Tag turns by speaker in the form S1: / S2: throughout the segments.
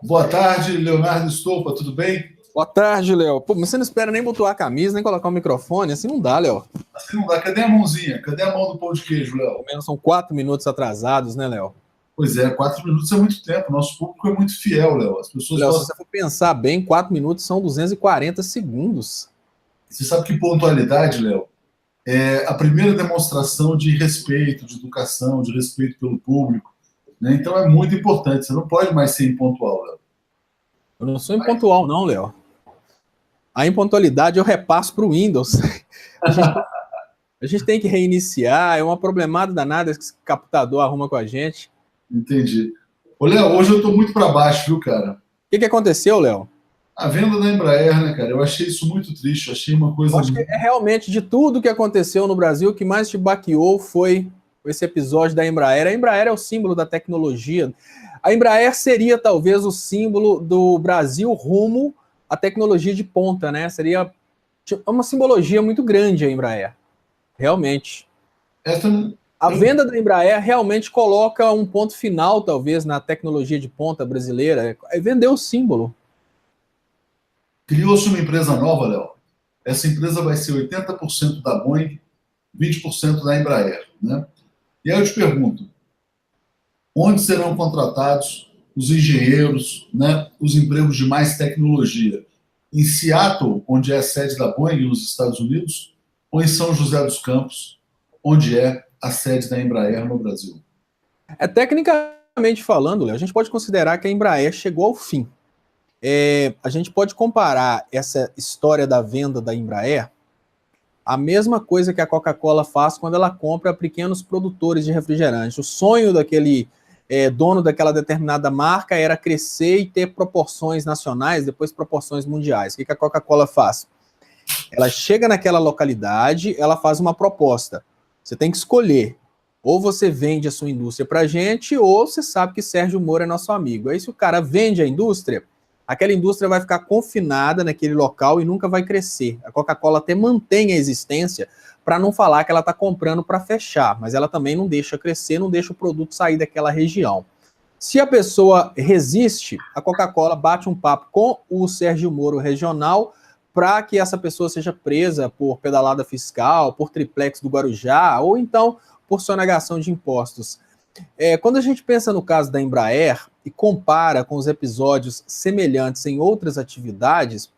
S1: Boa tarde, Leonardo Stolpa, tudo bem?
S2: Boa tarde, Léo. Pô, mas você não espera nem botar a camisa, nem colocar o microfone, assim não dá, Léo.
S1: Assim não dá. Cadê a mãozinha? Cadê a mão do pão de queijo,
S2: Pelo
S1: Léo?
S2: menos são 4 minutos atrasados, né, Léo?
S1: Pois é, 4 minutos é muito tempo. Nosso público é muito fiel, Léo. As pessoas
S2: Léo, se
S1: gostam.
S2: você for pensar bem, 4 minutos são 240 segundos.
S1: Você sabe que pontualidade, Léo, é a primeira demonstração de respeito, de educação, de respeito pelo público, né? Então é muito importante. Você não pode mais ser impontual, Léo.
S2: Eu não sou impontual, não, Léo. A impontualidade eu repasso para o Windows. A gente, a gente tem que reiniciar, é uma problemada danada que esse captador arruma com a gente.
S1: Entendi. Ô, Léo, hoje eu estou muito para baixo, viu, cara?
S2: O que aconteceu, Léo?
S1: A venda da Embraer, né, cara? Eu achei isso muito triste. Eu achei uma
S2: Eu
S1: coisa.
S2: acho que é realmente de tudo que aconteceu no Brasil, o que mais te baqueou foi esse episódio da Embraer. A Embraer é o símbolo da tecnologia. A Embraer seria talvez o símbolo do Brasil rumo à tecnologia de ponta, né? Seria uma simbologia muito grande a Embraer, realmente.
S1: Essa
S2: A venda da Embraer realmente coloca um ponto final, talvez, na tecnologia de ponta brasileira. É vender o símbolo.
S1: criou-se uma empresa nova, Léo. Essa empresa vai ser 80% da Boeing, 20% da Embraer, né? E aí eu te pergunto, onde serão contratados os engenheiros, né, os empregos de mais tecnologia? Em Seattle, onde é a sede da Boeing nos Estados Unidos, ou em São José dos Campos, onde é a sede da Embraer no Brasil?
S2: Tecnicamente falando, Léo, a gente pode considerar que a Embraer chegou ao fim. A gente pode comparar essa história da venda da Embraer a mesma coisa que a Coca-Cola faz quando ela compra pequenos produtores de refrigerante. O sonho daquele dono daquela determinada marca era crescer e ter proporções nacionais, depois proporções mundiais. O que a Coca-Cola faz? Ela chega naquela localidade, ela faz uma proposta. Você tem que escolher. Ou você vende a sua indústria para a gente, ou você sabe que Sérgio Moro é nosso amigo. Aí se o cara vende a indústria, aquela indústria vai ficar confinada naquele local e nunca vai crescer. A Coca-Cola até mantém a existência para não falar que ela está comprando para fechar, mas ela também não deixa crescer, não deixa o produto sair daquela região. Se a pessoa resiste, a Coca-Cola bate um papo com o Sérgio Moro regional para que essa pessoa seja presa por pedalada fiscal, por triplex do Guarujá, ou então por sonegação de impostos. Quando a gente pensa no caso da Embraer e compara com os episódios semelhantes em outras atividades,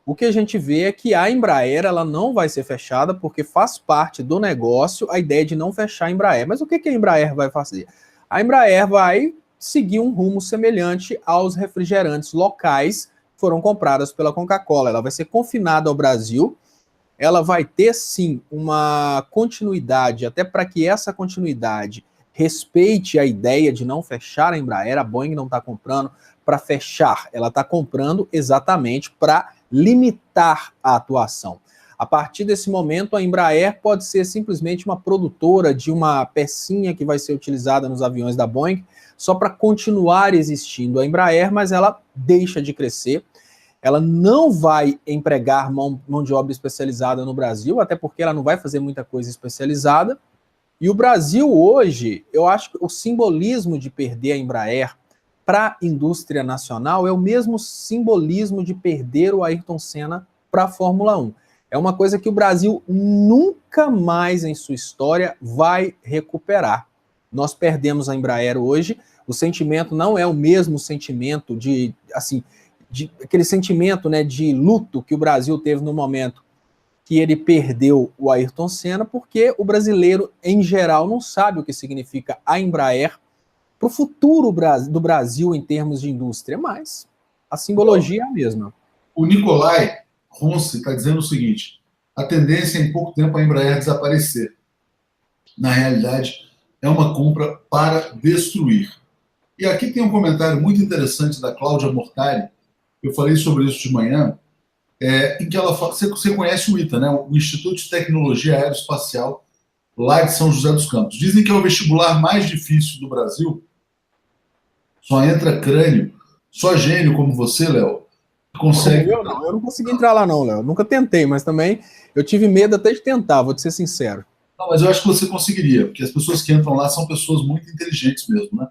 S2: o que a gente vê é que a Embraer ela não vai ser fechada porque faz parte do negócio a ideia de não fechar a Embraer. Mas o que a Embraer vai fazer? A Embraer vai seguir um rumo semelhante aos refrigerantes locais que foram comprados pela Coca-Cola. Ela vai ser confinada ao Brasil, ela vai ter sim uma continuidade, até para que essa continuidade respeite a ideia de não fechar a Embraer. A Boeing não está comprando para fechar, ela está comprando exatamente para limitar a atuação. A partir desse momento, a Embraer pode ser simplesmente uma produtora de uma pecinha que vai ser utilizada nos aviões da Boeing, só para continuar existindo a Embraer, mas ela deixa de crescer. Ela não vai empregar mão de obra especializada no Brasil, até porque ela não vai fazer muita coisa especializada. E o Brasil hoje, eu acho que o simbolismo de perder a Embraer para a indústria nacional é o mesmo simbolismo de perder o Ayrton Senna para a Fórmula 1. É uma coisa que o Brasil nunca mais em sua história vai recuperar. Nós perdemos a Embraer hoje, o sentimento não é o mesmo sentimento aquele sentimento, né, de luto que o Brasil teve no momento que ele perdeu o Ayrton Senna, porque o brasileiro, em geral, não sabe o que significa a Embraer para o futuro do Brasil em termos de indústria, mas a simbologia é a mesma.
S1: O Nicolai Ronce está dizendo o seguinte: a tendência é em pouco tempo a Embraer desaparecer. Na realidade, é uma compra para destruir. E aqui tem um comentário muito interessante da Cláudia Mortari, eu falei sobre isso de manhã, em que ela fala, você conhece o ITA, né? O Instituto de Tecnologia Aeroespacial, lá de São José dos Campos. Dizem que é o vestibular mais difícil do Brasil, só entra crânio, só gênio como você, Léo, consegue.
S2: Eu não consegui entrar lá não, Léo. Nunca tentei, mas também eu tive medo até de tentar, vou te ser sincero.
S1: Não, mas eu acho que você conseguiria, porque as pessoas que entram lá são pessoas muito inteligentes mesmo, né?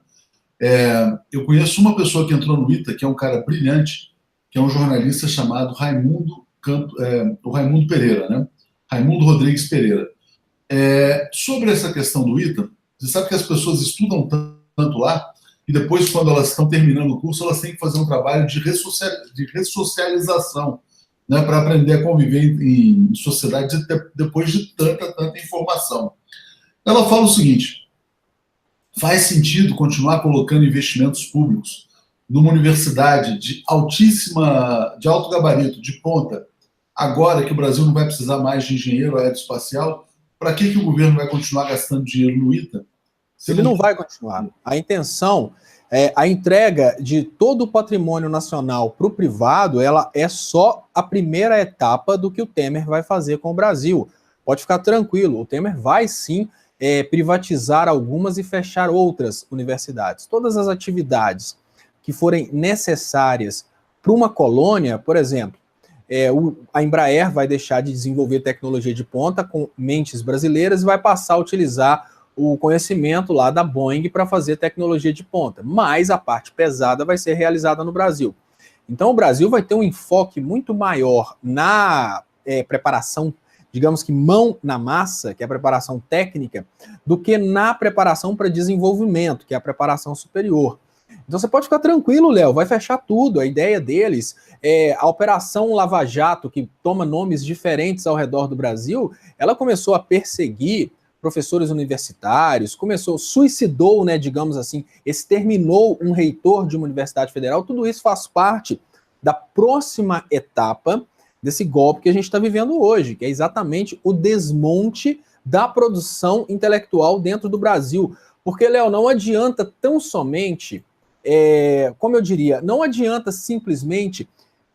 S1: Eu conheço uma pessoa que entrou no ITA, que é um cara brilhante, que é um jornalista chamado o Raimundo Pereira, né? Raimundo Rodrigues Pereira. Sobre essa questão do ITA, você sabe que as pessoas estudam tanto lá, e depois, quando elas estão terminando o curso, elas têm que fazer um trabalho de ressocialização, né, para aprender a conviver em sociedade depois de tanta informação. Ela fala o seguinte: faz sentido continuar colocando investimentos públicos numa universidade de alto gabarito, de ponta, agora que o Brasil não vai precisar mais de engenheiro aeroespacial? Para que o governo vai continuar gastando dinheiro no ITA?
S2: Ele não vai continuar. A intenção é a entrega de todo o patrimônio nacional para o privado, ela é só a primeira etapa do que o Temer vai fazer com o Brasil. Pode ficar tranquilo, o Temer vai sim privatizar algumas e fechar outras universidades. Todas as atividades que forem necessárias para uma colônia, por exemplo, a Embraer vai deixar de desenvolver tecnologia de ponta com mentes brasileiras e vai passar a utilizar o conhecimento lá da Boeing para fazer tecnologia de ponta. Mas a parte pesada vai ser realizada no Brasil. Então o Brasil vai ter um enfoque muito maior na preparação, digamos que mão na massa, que é a preparação técnica, do que na preparação para desenvolvimento, que é a preparação superior. Então você pode ficar tranquilo, Léo, vai fechar tudo. A ideia deles é a Operação Lava Jato, que toma nomes diferentes ao redor do Brasil, ela começou a perseguir professores universitários, suicidou, né, digamos assim, exterminou um reitor de uma universidade federal. Tudo isso faz parte da próxima etapa desse golpe que a gente está vivendo hoje, que é exatamente o desmonte da produção intelectual dentro do Brasil. Porque, Léo, não adianta tão somente, como eu diria, não adianta simplesmente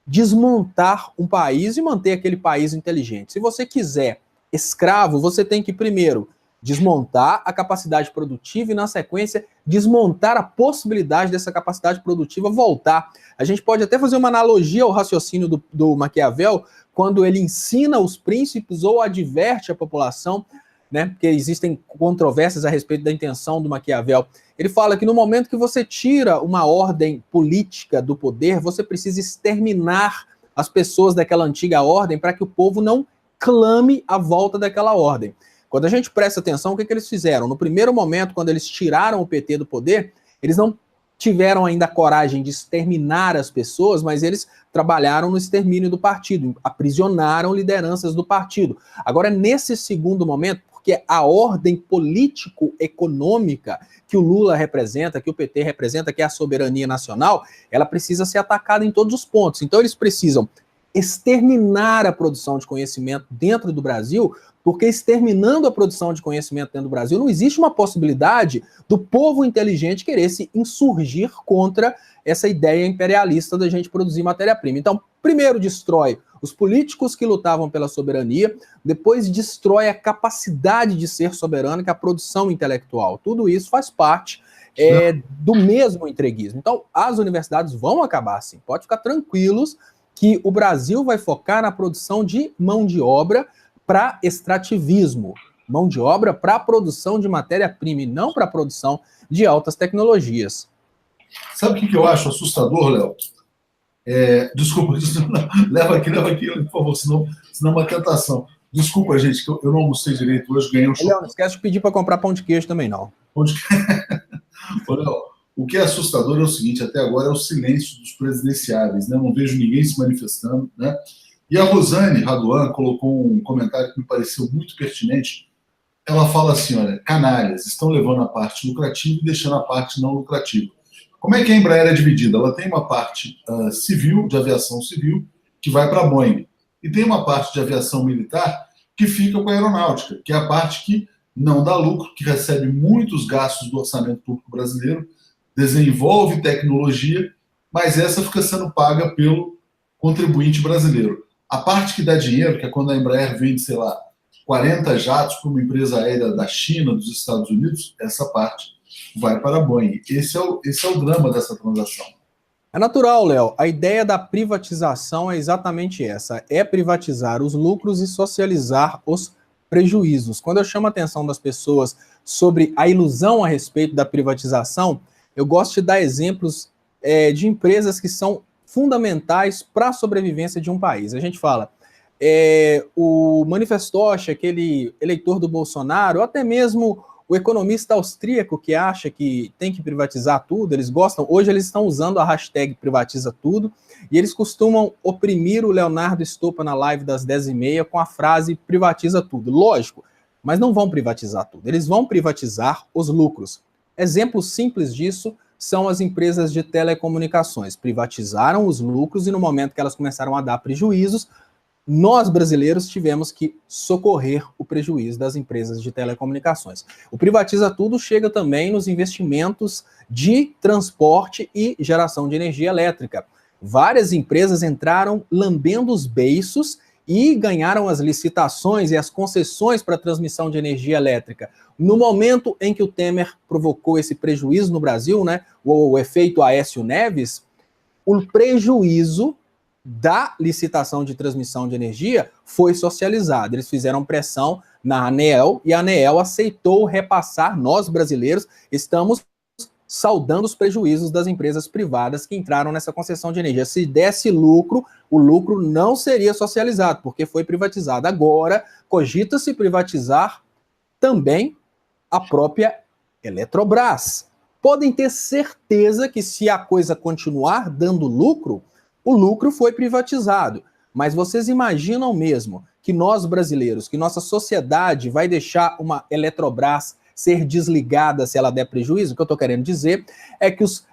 S2: desmontar um país e manter aquele país inteligente. Se você quiser escravo, você tem que primeiro desmontar a capacidade produtiva e, na sequência, desmontar a possibilidade dessa capacidade produtiva voltar. A gente pode até fazer uma analogia ao raciocínio do Maquiavel, quando ele ensina os príncipes ou adverte a população, né, porque existem controvérsias a respeito da intenção do Maquiavel. Ele fala que no momento que você tira uma ordem política do poder, você precisa exterminar as pessoas daquela antiga ordem para que o povo não clame a volta daquela ordem. Quando a gente presta atenção, o que eles fizeram? No primeiro momento, quando eles tiraram o PT do poder, eles não tiveram ainda a coragem de exterminar as pessoas, mas eles trabalharam no extermínio do partido, aprisionaram lideranças do partido. Agora, nesse segundo momento, porque a ordem político-econômica que o Lula representa, que o PT representa, que é a soberania nacional, ela precisa ser atacada em todos os pontos. Então, eles precisam exterminar a produção de conhecimento dentro do Brasil, porque exterminando a produção de conhecimento dentro do Brasil, não existe uma possibilidade do povo inteligente querer se insurgir contra essa ideia imperialista da gente produzir matéria-prima. Então, primeiro destrói os políticos que lutavam pela soberania, depois destrói a capacidade de ser soberano, que é a produção intelectual. Tudo isso faz parte do mesmo entreguismo. Então, as universidades vão acabar assim. Pode ficar tranquilos que o Brasil vai focar na produção de mão de obra para extrativismo, mão de obra para a produção de matéria-prima e não para a produção de altas tecnologias.
S1: Sabe o que eu acho assustador, Léo? Desculpa, leva aqui, por favor, senão é uma tentação. Desculpa, gente, que eu não almocei direito hoje, ganhei um chocolate.
S2: Léo, não esquece de pedir para comprar pão de queijo também, não.
S1: Léo, o que é assustador é o seguinte: até agora é o silêncio dos presidenciáveis, né? Não vejo ninguém se manifestando, né? E a Rosane Raduan colocou um comentário que me pareceu muito pertinente. Ela fala assim: olha, canalhas, estão levando a parte lucrativa e deixando a parte não lucrativa. Como é que a Embraer é dividida? Ela tem uma parte civil, de aviação civil, que vai para a Boeing. E tem uma parte de aviação militar que fica com a aeronáutica, que é a parte que não dá lucro, que recebe muitos gastos do orçamento público brasileiro, desenvolve tecnologia, mas essa fica sendo paga pelo contribuinte brasileiro. A parte que dá dinheiro, que é quando a Embraer vende, sei lá, 40 jatos para uma empresa aérea da China, dos Estados Unidos, essa parte vai para a Boeing. Esse é o drama dessa transação.
S2: É natural, Léo. A ideia da privatização é exatamente essa. É privatizar os lucros e socializar os prejuízos. Quando eu chamo a atenção das pessoas sobre a ilusão a respeito da privatização, eu gosto de dar exemplos de empresas que são fundamentais para a sobrevivência de um país. A gente fala, o Manifestoche, aquele eleitor do Bolsonaro, ou até mesmo o economista austríaco que acha que tem que privatizar tudo, eles gostam, hoje eles estão usando a hashtag privatiza tudo, e eles costumam oprimir o Leonardo Stoppa na live das 10h30 com a frase privatiza tudo. Lógico, mas não vão privatizar tudo, eles vão privatizar os lucros. Exemplos simples disso são as empresas de telecomunicações. Privatizaram os lucros e no momento que elas começaram a dar prejuízos, nós brasileiros tivemos que socorrer o prejuízo das empresas de telecomunicações. O Privatiza Tudo chega também nos investimentos de transporte e geração de energia elétrica. Várias empresas entraram lambendo os beiços e ganharam as licitações e as concessões para a transmissão de energia elétrica. No momento em que o Temer provocou esse prejuízo no Brasil, né, o efeito Aécio Neves, o prejuízo da licitação de transmissão de energia foi socializado. Eles fizeram pressão na ANEEL e a ANEEL aceitou repassar. Nós, brasileiros, estamos saldando os prejuízos das empresas privadas que entraram nessa concessão de energia. Se desse lucro, o lucro não seria socializado, porque foi privatizado. Agora, cogita-se privatizar também a própria Eletrobras. Podem ter certeza que se a coisa continuar dando lucro, o lucro foi privatizado. Mas vocês imaginam mesmo que nós brasileiros, que nossa sociedade vai deixar uma Eletrobras ser desligada se ela der prejuízo? O que eu estou querendo dizer é que os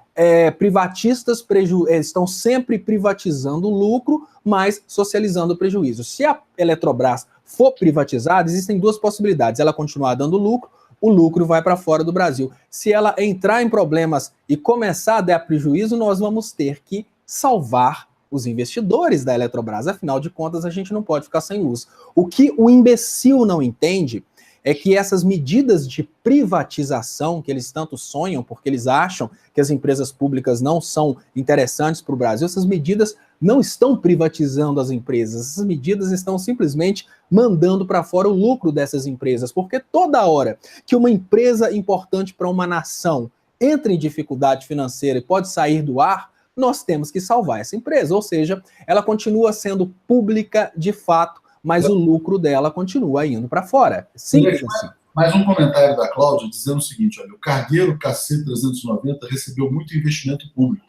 S2: privatistas estão sempre privatizando o lucro, mas socializando o prejuízo. Se a Eletrobras for privatizada, existem duas possibilidades. Ela continuar dando lucro, o lucro vai para fora do Brasil. Se ela entrar em problemas e começar a dar prejuízo, nós vamos ter que salvar os investidores da Eletrobras. Afinal de contas, a gente não pode ficar sem luz. O que o imbecil não entende é que essas medidas de privatização que eles tanto sonham, porque eles acham que as empresas públicas não são interessantes para o Brasil, essas medidas não estão privatizando as empresas, essas medidas estão simplesmente mandando para fora o lucro dessas empresas, porque toda hora que uma empresa importante para uma nação entra em dificuldade financeira e pode sair do ar, nós temos que salvar essa empresa, ou seja, ela continua sendo pública de fato, mas o lucro dela continua indo para fora. Simples assim.
S1: Mais um comentário da Cláudia dizendo o seguinte, olha, o cargueiro KC-390 recebeu muito investimento público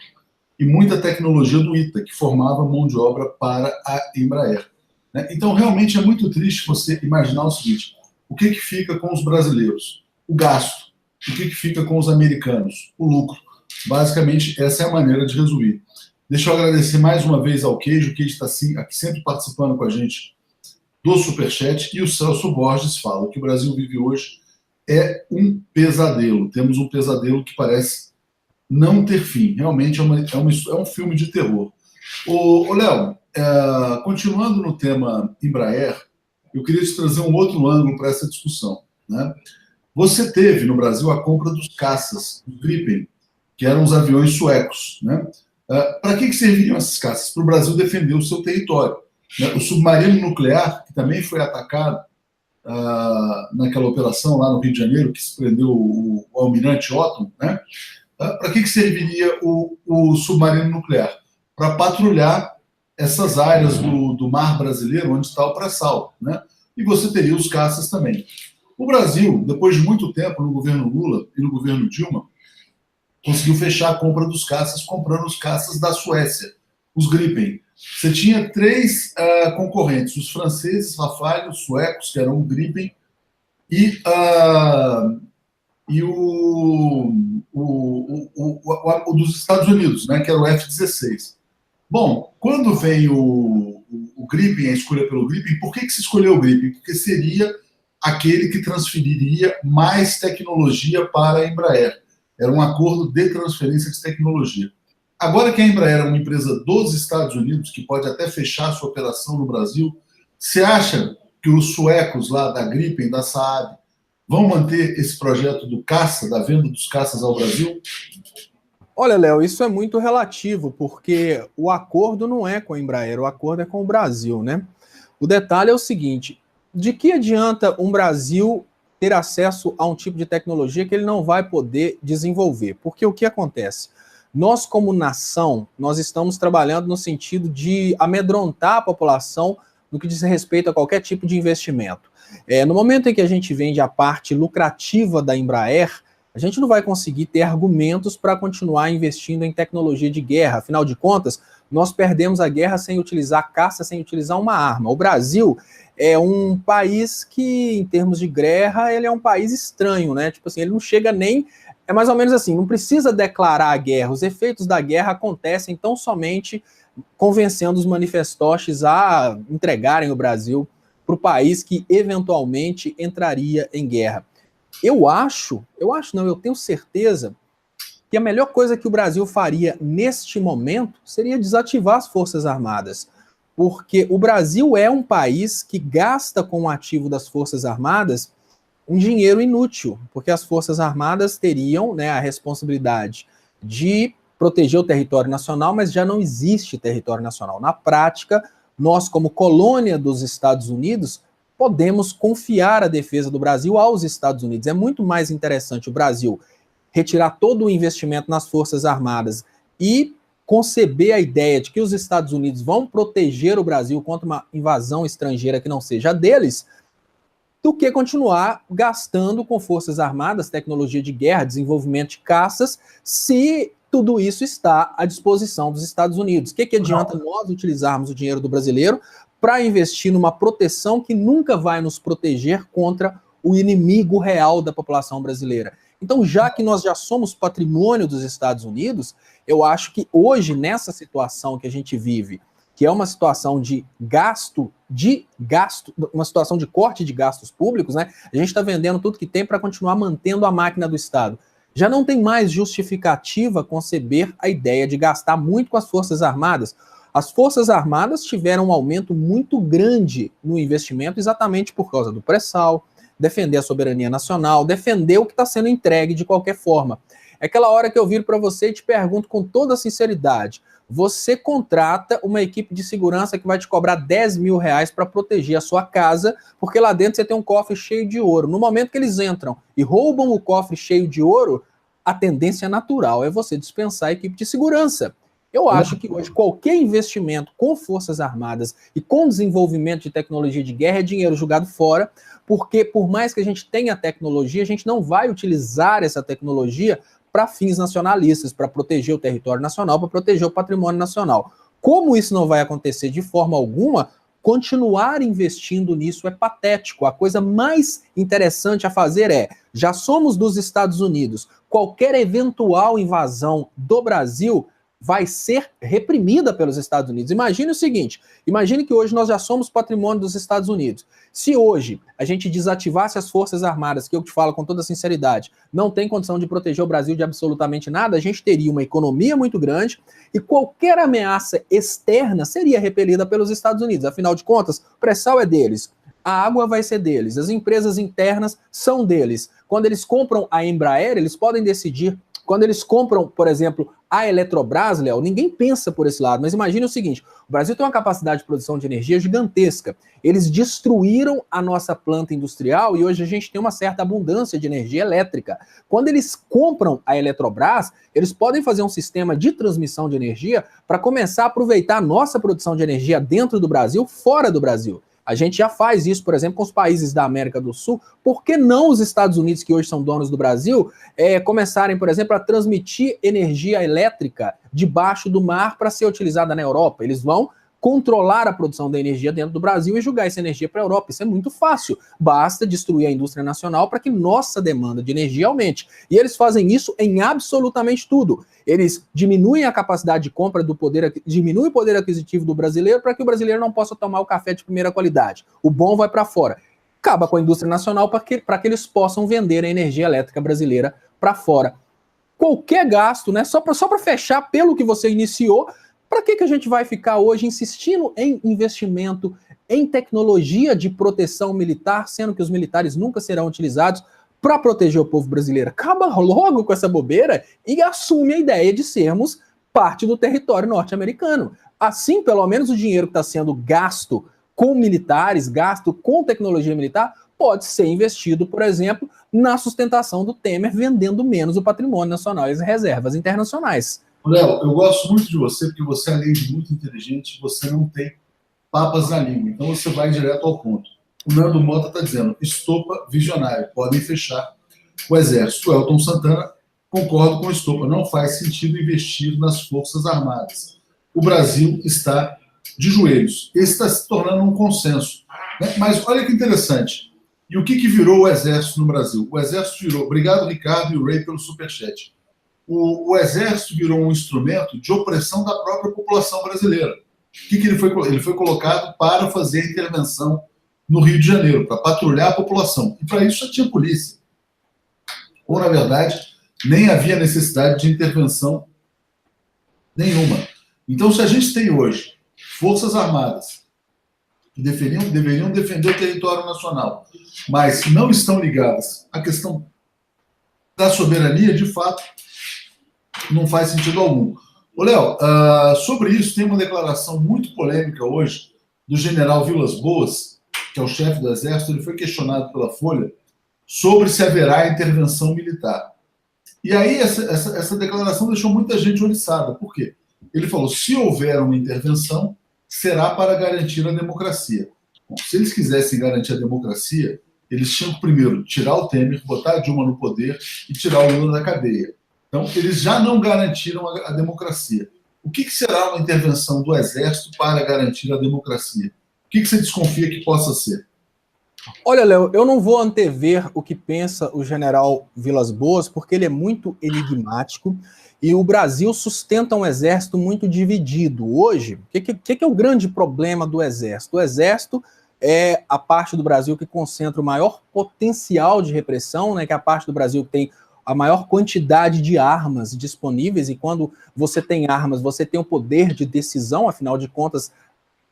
S1: e muita tecnologia do ITA, que formava mão de obra para a Embraer. Né? Então, realmente é muito triste você imaginar o seguinte, o que fica com os brasileiros? O gasto. O que fica com os americanos? O lucro. Basicamente, essa é a maneira de resolver. Deixa eu agradecer mais uma vez ao Queijo, que está aqui sempre participando com a gente do Superchat, e o Celso Borges fala que o Brasil vive hoje é um pesadelo. Temos um pesadelo que parece não ter fim. Realmente é um filme de terror. Ô Léo, continuando no tema Embraer, eu queria te trazer um outro ângulo para essa discussão. Né? Você teve no Brasil a compra dos caças, do Gripen, que eram os aviões suecos. Né? Para que serviriam esses caças? Para o Brasil defender o seu território. Né? O submarino nuclear, que também foi atacado naquela operação lá no Rio de Janeiro, que se prendeu o almirante Otton, né? Para que serviria o submarino nuclear? Para patrulhar essas áreas do mar brasileiro onde está o pré-sal. Né? E você teria os caças também. O Brasil, depois de muito tempo no governo Lula e no governo Dilma, conseguiu fechar a compra dos caças, comprando os caças da Suécia, os Gripen. Você tinha três concorrentes, os franceses, Rafale, os suecos, que eram o Gripen, e o dos Estados Unidos, né, que era o F-16. Bom, quando vem o Gripen, a escolha pelo Gripen, por que se escolheu o Gripen? Porque seria aquele que transferiria mais tecnologia para a Embraer. Era um acordo de transferência de tecnologia. Agora que a Embraer é uma empresa dos Estados Unidos, que pode até fechar sua operação no Brasil, você acha que os suecos lá da Gripen, da Saab, vão manter esse projeto do caça, da venda dos caças ao Brasil?
S2: Olha, Léo, isso é muito relativo, porque o acordo não é com a Embraer, o acordo é com o Brasil, né? O detalhe é o seguinte, de que adianta um Brasil ter acesso a um tipo de tecnologia que ele não vai poder desenvolver. Porque o que acontece? Nós, como nação, nós estamos trabalhando no sentido de amedrontar a população no que diz respeito a qualquer tipo de investimento. No momento em que a gente vende a parte lucrativa da Embraer, a gente não vai conseguir ter argumentos para continuar investindo em tecnologia de guerra. Afinal de contas, nós perdemos a guerra sem utilizar caça, sem utilizar uma arma. O Brasil é um país que, em termos de guerra, ele é um país estranho, né? Tipo assim, ele não chega nem... É mais ou menos assim, não precisa declarar a guerra. Os efeitos da guerra acontecem tão somente convencendo os manifestoches a entregarem o Brasil para o país que eventualmente entraria em guerra. Eu tenho certeza que a melhor coisa que o Brasil faria neste momento seria desativar as Forças Armadas. Porque o Brasil é um país que gasta com o ativo das Forças Armadas um dinheiro inútil, porque as Forças Armadas teriam, né, a responsabilidade de proteger o território nacional, mas já não existe território nacional. Na prática, nós, como colônia dos Estados Unidos, podemos confiar a defesa do Brasil aos Estados Unidos. É muito mais interessante o Brasil retirar todo o investimento nas Forças Armadas e conceber a ideia de que os Estados Unidos vão proteger o Brasil contra uma invasão estrangeira que não seja deles, do que continuar gastando com Forças Armadas, tecnologia de guerra, desenvolvimento de caças, se tudo isso está à disposição dos Estados Unidos. O que adianta nós utilizarmos o dinheiro do brasileiro para investir numa proteção que nunca vai nos proteger contra o inimigo real da população brasileira? Então, já que nós já somos patrimônio dos Estados Unidos, eu acho que hoje, nessa situação que a gente vive, que é uma situação de uma situação de corte de gastos públicos, né? A gente está vendendo tudo que tem para continuar mantendo a máquina do Estado. Já não tem mais justificativa conceber a ideia de gastar muito com as Forças Armadas. As Forças Armadas tiveram um aumento muito grande no investimento exatamente por causa do pré-sal, defender a soberania nacional, defender o que está sendo entregue de qualquer forma. É aquela hora que eu viro para você e te pergunto com toda sinceridade, você contrata uma equipe de segurança que vai te cobrar 10 mil reais para proteger a sua casa, porque lá dentro você tem um cofre cheio de ouro. No momento que eles entram e roubam o cofre cheio de ouro, a tendência natural é você dispensar a equipe de segurança. Eu acho que hoje qualquer investimento com Forças Armadas e com desenvolvimento de tecnologia de guerra é dinheiro jogado fora, porque por mais que a gente tenha tecnologia, a gente não vai utilizar essa tecnologia para fins nacionalistas, para proteger o território nacional, para proteger o patrimônio nacional. Como isso não vai acontecer de forma alguma, continuar investindo nisso é patético. A coisa mais interessante a fazer já somos dos Estados Unidos, qualquer eventual invasão do Brasil vai ser reprimida pelos Estados Unidos. Imagine o seguinte, imagine que hoje nós já somos patrimônio dos Estados Unidos. Se hoje a gente desativasse as Forças Armadas, que eu te falo com toda sinceridade, não tem condição de proteger o Brasil de absolutamente nada, a gente teria uma economia muito grande e qualquer ameaça externa seria repelida pelos Estados Unidos. Afinal de contas, o pré-sal é deles, a água vai ser deles, as empresas internas são deles. Quando eles compram a Embraer, eles podem decidir. Quando eles compram, por exemplo, a Eletrobras, Léo, ninguém pensa por esse lado, mas imagine o seguinte, o Brasil tem uma capacidade de produção de energia gigantesca, eles destruíram a nossa planta industrial e hoje a gente tem uma certa abundância de energia elétrica. Quando eles compram a Eletrobras, eles podem fazer um sistema de transmissão de energia para começar a aproveitar a nossa produção de energia dentro do Brasil, fora do Brasil. A gente já faz isso, por exemplo, com os países da América do Sul. Por que não os Estados Unidos, que hoje são donos do Brasil, começarem, por exemplo, a transmitir energia elétrica debaixo do mar para ser utilizada na Europa? Eles vão controlar a produção da energia dentro do Brasil e jogar essa energia para a Europa. Isso é muito fácil. Basta destruir a indústria nacional para que nossa demanda de energia aumente. E eles fazem isso em absolutamente tudo. Eles diminuem a capacidade de compra do diminuem o poder aquisitivo do brasileiro para que o brasileiro não possa tomar o café de primeira qualidade. O bom vai para fora. Acaba com a indústria nacional para que eles possam vender a energia elétrica brasileira para fora. Qualquer gasto, né? Só para fechar pelo que você iniciou, para que a gente vai ficar hoje insistindo em investimento em tecnologia de proteção militar, sendo que os militares nunca serão utilizados para proteger o povo brasileiro? Acaba logo com essa bobeira e assume a ideia de sermos parte do território norte-americano. Assim, pelo menos o dinheiro que está sendo gasto com militares, gasto com tecnologia militar, pode ser investido, por exemplo, na sustentação do Temer, vendendo menos o patrimônio nacional e as reservas internacionais.
S1: Léo, eu gosto muito de você, porque você, além de muito inteligente, você não tem papas na língua. Então você vai direto ao ponto. O Nando Mota está dizendo, estopa visionário, podem fechar o Exército. O Elton Santana, concordo com o estopa, não faz sentido investir nas Forças Armadas. O Brasil está de joelhos. Esse está se tornando um consenso. Né? Mas olha que interessante. E o que virou o Exército no Brasil? O Exército virou... Obrigado, Ricardo e o Ray, pelo superchat. O Exército virou um instrumento de opressão da própria população brasileira. O que ele foi? Ele foi colocado para fazer intervenção no Rio de Janeiro, para patrulhar a população. E para isso já tinha polícia. Ou, na verdade, nem havia necessidade de intervenção nenhuma. Então, se a gente tem hoje Forças Armadas que deveriam defender o território nacional, mas que não estão ligadas à questão da soberania, de fato, não faz sentido algum. Ô, Léo, sobre isso tem uma declaração muito polêmica hoje do general Vilas Boas, que é o chefe do Exército. Ele foi questionado pela Folha sobre se haverá intervenção militar. E aí essa declaração deixou muita gente oriçada. Por quê? Ele falou, se houver uma intervenção, será para garantir a democracia. Bom, se eles quisessem garantir a democracia, eles tinham que primeiro tirar o Temer, botar a Dilma no poder e tirar o Lula da cadeia. Então, eles já não garantiram a democracia. O que será uma intervenção do Exército para garantir a democracia? O que você desconfia que possa ser?
S2: Olha, Léo, eu não vou antever o que pensa o general Vilas Boas, porque ele é muito enigmático e o Brasil sustenta um exército muito dividido. Hoje, o que é o grande problema do Exército? O Exército é a parte do Brasil que concentra o maior potencial de repressão, né, que é a parte do Brasil que tem a maior quantidade de armas disponíveis, e quando você tem armas, você tem o poder de decisão, afinal de contas,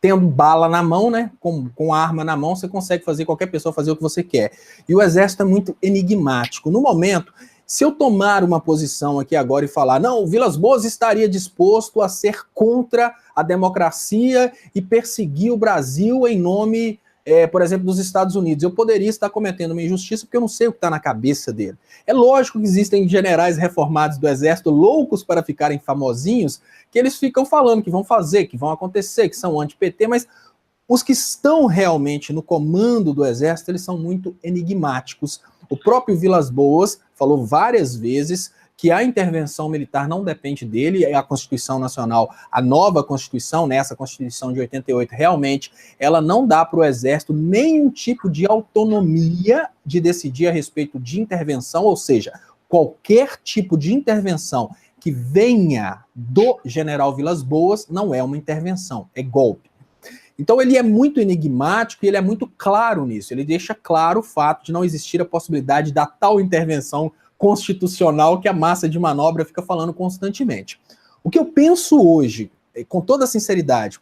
S2: tendo bala na mão, né, com arma na mão, você consegue fazer qualquer pessoa fazer o que você quer. E o Exército é muito enigmático. No momento, se eu tomar uma posição aqui agora e falar, não, o Vilas Boas estaria disposto a ser contra a democracia e perseguir o Brasil em nome, por exemplo, dos Estados Unidos, eu poderia estar cometendo uma injustiça porque eu não sei o que está na cabeça dele. É lógico que existem generais reformados do Exército loucos para ficarem famosinhos, que eles ficam falando que vão fazer, que vão acontecer, que são anti-PT, mas os que estão realmente no comando do Exército, eles são muito enigmáticos. O próprio Vilas Boas falou várias vezes que a intervenção militar não depende dele, a Constituição Nacional, a nova Constituição, nessa Constituição de 88, realmente, ela não dá para o Exército nenhum tipo de autonomia de decidir a respeito de intervenção, ou seja, qualquer tipo de intervenção que venha do general Vilas Boas não é uma intervenção, é golpe. Então ele é muito enigmático e ele é muito claro nisso, ele deixa claro o fato de não existir a possibilidade da tal intervenção constitucional que a massa de manobra fica falando constantemente. O que eu penso hoje, com toda sinceridade,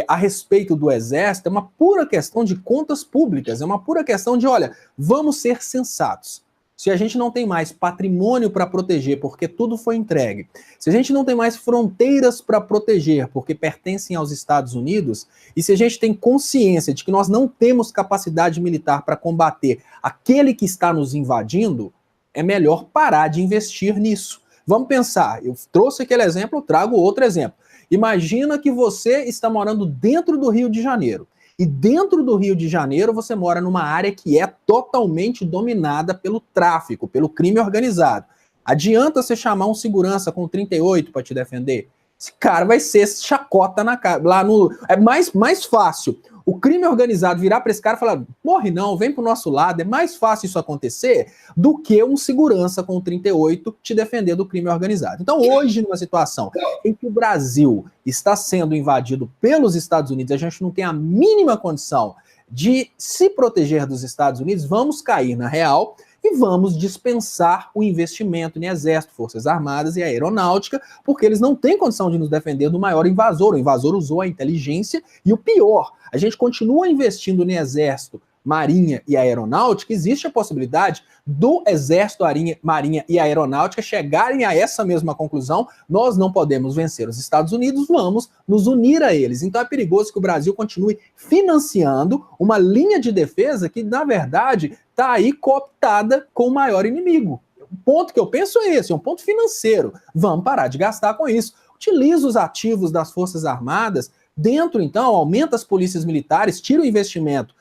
S2: a respeito do Exército, é uma pura questão de contas públicas, é uma pura questão de, olha, vamos ser sensatos. Se a gente não tem mais patrimônio para proteger, porque tudo foi entregue, se a gente não tem mais fronteiras para proteger, porque pertencem aos Estados Unidos, e se a gente tem consciência de que nós não temos capacidade militar para combater aquele que está nos invadindo, é melhor parar de investir nisso. Vamos pensar, eu trouxe aquele exemplo, eu trago outro exemplo. Imagina que você está morando dentro do Rio de Janeiro. E dentro do Rio de Janeiro você mora numa área que é totalmente dominada pelo tráfico, pelo crime organizado. Adianta você chamar um segurança com 38 para te defender? Esse cara vai ser chacota na cara. Lá no, é mais fácil o crime organizado virar para esse cara e falar, morre não, vem pro nosso lado, é mais fácil isso acontecer do que um segurança com 38 te defender do crime organizado. Então hoje, numa situação em que o Brasil está sendo invadido pelos Estados Unidos, a gente não tem a mínima condição de se proteger dos Estados Unidos, vamos cair na real e vamos dispensar o investimento em Exército, Forças Armadas e Aeronáutica, porque eles não têm condição de nos defender do maior invasor. O invasor usou a inteligência e o pior, a gente continua investindo no Exército Marinha e Aeronáutica, existe a possibilidade do Exército, Marinha e Aeronáutica chegarem a essa mesma conclusão: nós não podemos vencer os Estados Unidos, vamos nos unir a eles. Então é perigoso que o Brasil continue financiando uma linha de defesa que, na verdade, está aí cooptada com o maior inimigo. O ponto que eu penso é esse, é um ponto financeiro. Vamos parar de gastar com isso. Utiliza os ativos das Forças Armadas, dentro, então, aumenta as polícias militares, tira o investimento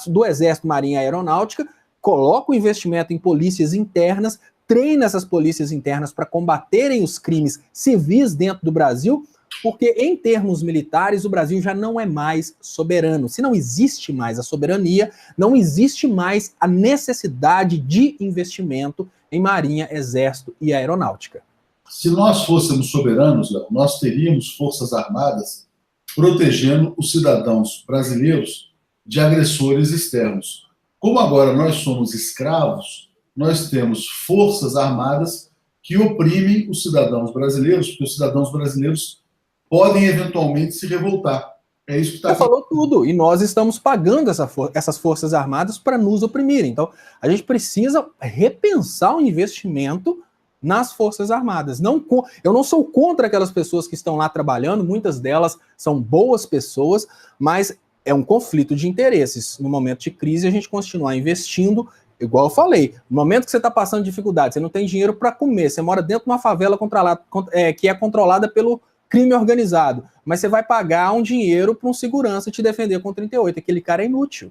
S2: do Exército, Marinha e Aeronáutica, coloca o investimento em polícias internas, treina essas polícias internas para combaterem os crimes civis dentro do Brasil, porque, em termos militares, o Brasil já não é mais soberano. Se não existe mais a soberania, não existe mais a necessidade de investimento em Marinha, Exército e Aeronáutica.
S1: Se nós fôssemos soberanos, Léo, nós teríamos forças armadas protegendo os cidadãos brasileiros de agressores externos. Como agora nós somos escravos, nós temos forças armadas que oprimem os cidadãos brasileiros, porque os cidadãos brasileiros podem eventualmente se revoltar. É isso que está
S2: falou tudo, e nós estamos pagando essas forças armadas para nos oprimirem. Então, a gente precisa repensar o investimento nas Forças Armadas. Eu não sou contra aquelas pessoas que estão lá trabalhando, muitas delas são boas pessoas, mas é um conflito de interesses. No momento de crise, a gente continuar investindo, igual eu falei, no momento que você está passando dificuldade, você não tem dinheiro para comer, você mora dentro de uma favela que é controlada pelo crime organizado, mas você vai pagar um dinheiro para um segurança te defender com 38. Aquele cara é inútil.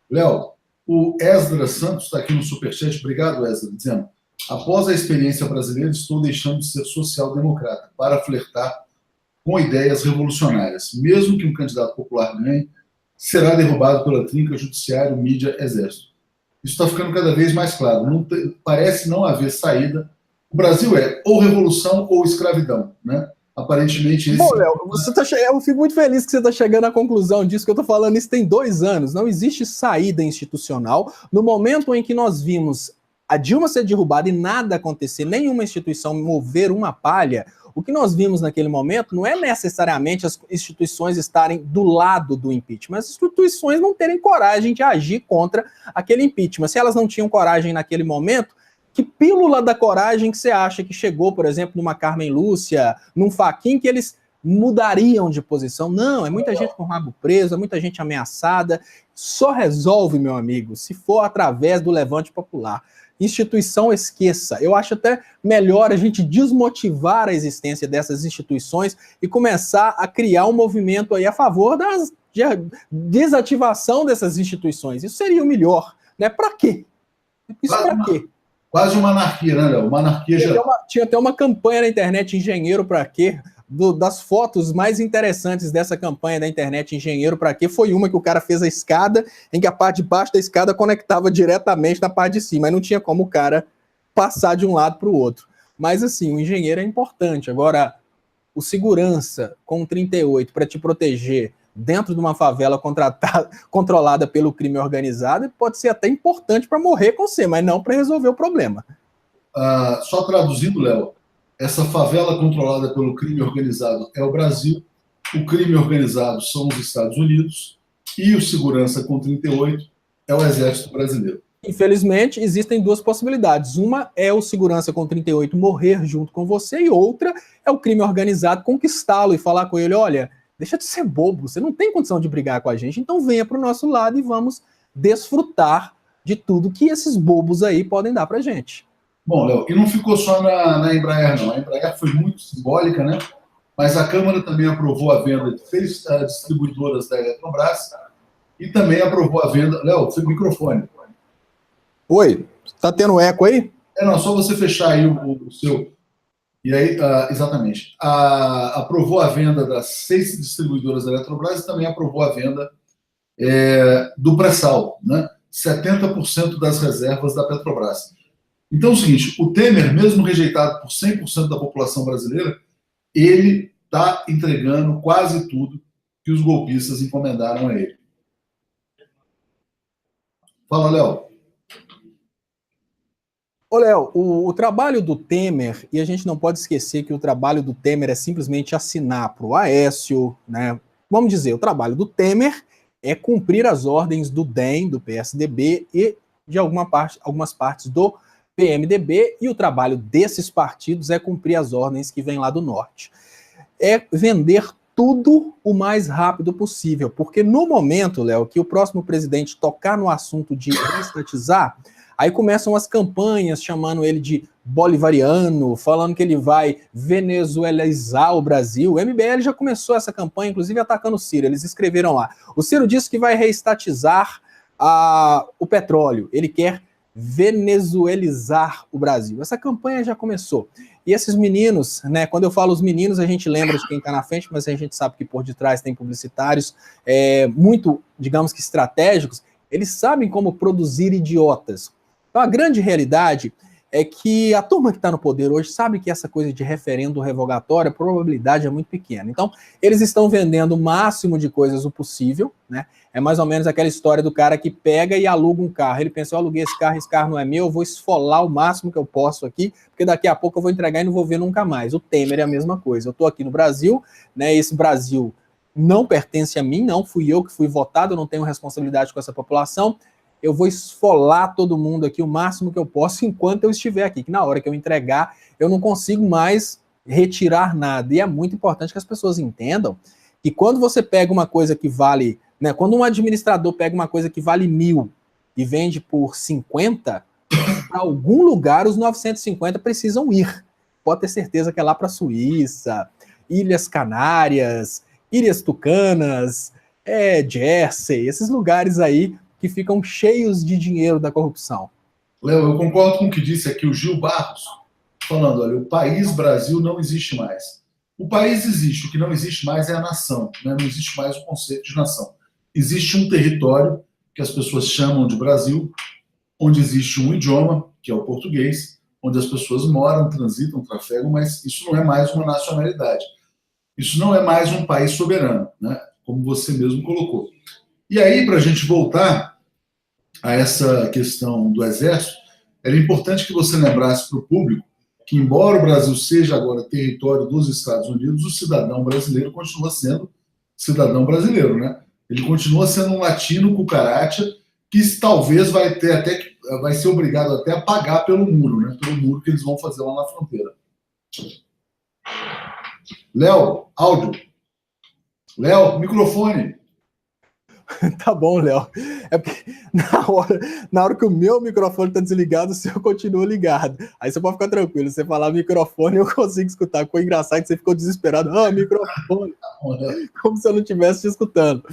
S1: Léo, o Esdras Santos está aqui no Superchat. Obrigado, Esdras, dizendo: após a experiência brasileira, estou deixando de ser social-democrata para flertar com ideias revolucionárias. Mesmo que um candidato popular ganhe, será derrubado pela trinca judiciário, mídia, exército. Isso está ficando cada vez mais claro. Parece não haver saída. O Brasil é ou revolução ou escravidão, né? Aparentemente esse...
S2: Bom, Léo, eu fico muito feliz que você está chegando à conclusão disso, que eu estou falando isso tem 2 anos. Não existe saída institucional. No momento em que nós vimos a Dilma ser derrubada e nada acontecer, nenhuma instituição mover uma palha, o que nós vimos naquele momento não é necessariamente as instituições estarem do lado do impeachment, as instituições não terem coragem de agir contra aquele impeachment. Se elas não tinham coragem naquele momento, que pílula da coragem que você acha que chegou, por exemplo, numa Carmen Lúcia, num Fachin, que eles mudariam de posição? Não, é muita gente com o rabo preso, é muita gente ameaçada. Só resolve, meu amigo, se for através do levante popular. Instituição, esqueça. Eu acho até melhor a gente desmotivar a existência dessas instituições e começar a criar um movimento aí a favor da desativação dessas instituições. Isso seria o melhor, né? Para quê? Isso para quê?
S1: Quase uma anarquia, né, Léo? Uma anarquia geral.
S2: Tinha até uma campanha na internet, Engenheiro para quê? Das fotos mais interessantes dessa campanha da internet, Engenheiro para quê? Foi uma que o cara fez a escada, em que a parte de baixo da escada conectava diretamente na parte de cima, mas não tinha como o cara passar de um lado para o outro. Mas assim, o engenheiro é importante. Agora, o segurança com 38 para te proteger dentro de uma favela controlada pelo crime organizado pode ser até importante para morrer com você, mas não para resolver o problema.
S1: Só traduzindo, Léo, essa favela controlada pelo crime organizado é o Brasil, o crime organizado são os Estados Unidos e o segurança com 38 é o Exército Brasileiro.
S2: Infelizmente, existem 2 possibilidades. Uma é o segurança com 38 morrer junto com você e outra é o crime organizado conquistá-lo e falar com ele: olha, deixa de ser bobo, você não tem condição de brigar com a gente, então venha para o nosso lado e vamos desfrutar de tudo que esses bobos aí podem dar para a gente.
S1: Bom, Léo, e não ficou só na Embraer, não. A Embraer foi muito simbólica, né? Mas a Câmara também aprovou a venda de 3 distribuidoras da Eletrobras e também aprovou a venda... Léo, seu microfone.
S2: Oi, tá tendo eco aí?
S1: Não, só você fechar aí o seu... E aí, exatamente, aprovou a venda das 6 distribuidoras da Eletrobras e também aprovou a venda do pré-sal, né? 70% das reservas da Petrobras. Então é o seguinte, o Temer, mesmo rejeitado por 100% da população brasileira, ele está entregando quase tudo que os golpistas encomendaram a ele. Fala, Léo.
S2: Ô, Léo, o trabalho do Temer, e a gente não pode esquecer que o trabalho do Temer é simplesmente assinar para o Aécio, né? Vamos dizer, o trabalho do Temer é cumprir as ordens do DEM, do PSDB e de algumas partes do PMDB, e o trabalho desses partidos é cumprir as ordens que vêm lá do norte. É vender tudo o mais rápido possível, porque no momento, Léo, que o próximo presidente tocar no assunto de reestatizar, aí começam as campanhas chamando ele de bolivariano, falando que ele vai venezuelizar o Brasil. O MBL já começou essa campanha, inclusive atacando o Ciro. Eles escreveram lá. O Ciro disse que vai reestatizar o petróleo. Ele quer venezuelizar o Brasil. Essa campanha já começou. E esses meninos, né, quando eu falo os meninos, a gente lembra de quem está na frente, mas a gente sabe que por detrás tem publicitários muito, digamos que estratégicos. Eles sabem como produzir idiotas. Então a grande realidade é que a turma que está no poder hoje sabe que essa coisa de referendo revogatório, a probabilidade é muito pequena. Então, eles estão vendendo o máximo de coisas o possível, né? É mais ou menos aquela história do cara que pega e aluga um carro. Ele pensa, eu aluguei esse carro não é meu, eu vou esfolar o máximo que eu posso aqui, porque daqui a pouco eu vou entregar e não vou ver nunca mais. O Temer é a mesma coisa. Eu estou aqui no Brasil, né? Esse Brasil não pertence a mim, não fui eu que fui votado, eu não tenho responsabilidade com essa população. Eu vou esfolar todo mundo aqui o máximo que eu posso enquanto eu estiver aqui, que na hora que eu entregar, eu não consigo mais retirar nada. E é muito importante que as pessoas entendam que quando você pega uma coisa que vale, né, quando um administrador pega uma coisa que vale 1.000 e vende por 50, para algum lugar os 950 precisam ir. Pode ter certeza que é lá para a Suíça, Ilhas Canárias, Ilhas Tucanas, Jersey, esses lugares aí que ficam cheios de dinheiro da corrupção.
S1: Léo, eu concordo com o que disse aqui o Gil Barros, falando, olha, o país Brasil não existe mais. O país existe, o que não existe mais é a nação, né? Não existe mais o conceito de nação. Existe um território que as pessoas chamam de Brasil, onde existe um idioma, que é o português, onde as pessoas moram, transitam, trafegam, mas isso não é mais uma nacionalidade. Isso não é mais um país soberano, né? Como você mesmo colocou. E aí, para a gente voltar a essa questão do Exército, era importante que você lembrasse para o público que, embora o Brasil seja agora território dos Estados Unidos, o cidadão brasileiro continua sendo cidadão brasileiro, né? Ele continua sendo um latino cucaracha que talvez vai ser obrigado até a pagar pelo muro, né? Pelo muro que eles vão fazer lá na fronteira. Léo, áudio. Léo, microfone.
S2: Tá bom, Léo. É porque na hora que o meu microfone tá desligado, o seu continua ligado. Aí você pode ficar tranquilo. Você falar microfone, eu consigo escutar. Ficou engraçado que você ficou desesperado. Microfone. Como se eu não estivesse te escutando.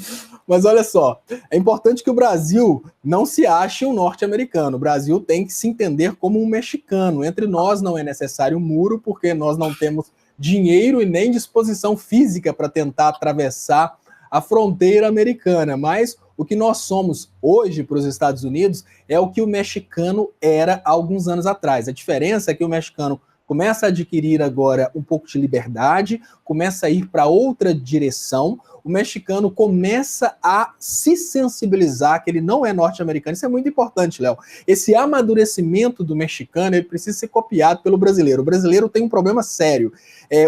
S2: Mas olha só, é importante que o Brasil não se ache um norte-americano. O Brasil tem que se entender como um mexicano. Entre nós não é necessário muro, porque nós não temos dinheiro e nem disposição física para tentar atravessar a fronteira americana, mas o que nós somos hoje para os Estados Unidos é o que o mexicano era há alguns anos atrás. A diferença é que o mexicano começa a adquirir agora um pouco de liberdade, começa a ir para outra direção, o mexicano começa a se sensibilizar que ele não é norte-americano. Isso é muito importante, Léo. Esse amadurecimento do mexicano, ele precisa ser copiado pelo brasileiro. O brasileiro tem um problema sério.